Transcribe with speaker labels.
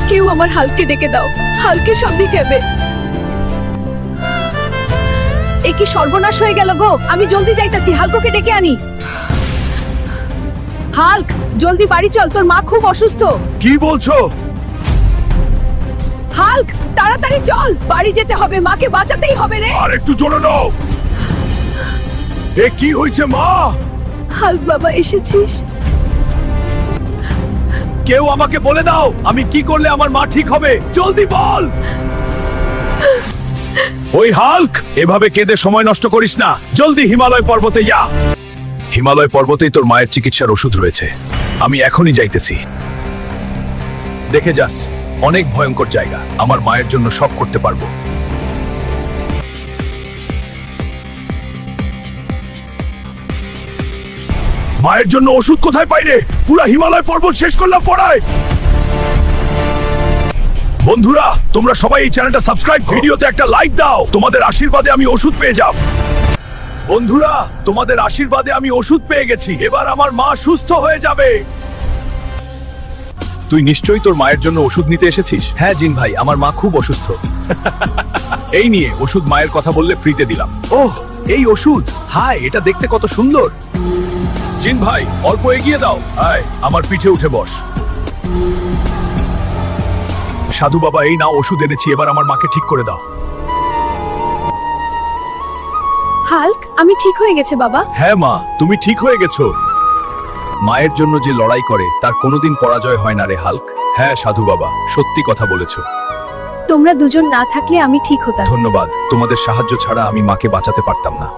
Speaker 1: কেউ আমার হালকে ডেকে দাও, হালকে সবই কেবে। এ কি সর্বনাশ হয়ে গেল গো, আমি জলদি যাইতাছি, হালকোকে ডেকে আনি। হাল্ক, জলদি বাড়ি চল, তোর মা খুব অসুস্থ।
Speaker 2: কি বলছো?
Speaker 1: হাল্ক, তাড়াতাড়ি চল, বাড়ি যেতে হবে, মাকে বাঁচাতেই হবে রে।
Speaker 2: আর একটু জোরে নাও। এ কি হয়েছে মা?
Speaker 1: হাল্ক বাবা, এসেছিস?
Speaker 2: কেউ আমাকে বলে দাও আমি কি করলে আমার মা ঠিক হবে, জলদি বল। ওই হাল্ক, এভাবে কেঁদে সময় নষ্ট করিস না, জলদি হিমালয় পর্বতে যা। হিমালয় পর্বতেই তোর মায়ের চিকিৎসার ওষুধ রয়েছে, আমি এখনই যাইতেছি। দেখে যাস, অনেক ভয়ঙ্কর জায়গা, আমার মায়ের জন্য সব করতে পারবো। মায়ের জন্য ওষুধ কোথায় পাই রে? পুরা হিমালয় পর্বত শেষ করলাম পড়ায়। বন্ধুরা, তোমরা সবাই এই চ্যানেলটা সাবস্ক্রাইব, ভিডিওতে একটা লাইক দাও, তোমাদের আশীর্বাদে আমি ওষুধ পেয়ে যাব। বন্ধুরা, তোমাদের আশীর্বাদে আমি ওষুধ পেয়ে গেছি, এবার আমার মা সুস্থ হয়ে যাবে। তুই নিশ্চয়ই তোর মায়ের জন্য ওষুধ নিতে এসেছিস? হ্যাঁ জিন ভাই, আমার মা খুব অসুস্থ। এই নিয়ে ওষুধ, মায়ের কথা বললে ফ্রিতে দিলাম। ওহ, এই ওষুধ, হায় এটা দেখতে কত সুন্দর। জিন ভাই, অল্প এগিয়ে দাও, আয় আমার পিঠে উঠে বস। সাধু বাবা, এই নাও ওষুধ এনেছি, এবার আমার মাকে ঠিক করে দাও।
Speaker 1: হাল্ক, আমি ঠিক হয়ে গেছে বাবা।
Speaker 2: হ্যাঁ মা, তুমি ঠিক হয়ে গেছো। মায়ের জন্য যে লড়াই করে তার কোনোদিন পরাজয় হয় না রে হাল্ক। হ্যাঁ সাধু বাবা, সত্যি কথা বলেছো।
Speaker 1: তোমরা দুজন না থাকলে আমি ঠিক হতাম।
Speaker 2: ধন্যবাদ, তোমাদের সাহায্য ছাড়া আমি মাকে বাঁচাতে পারতাম না।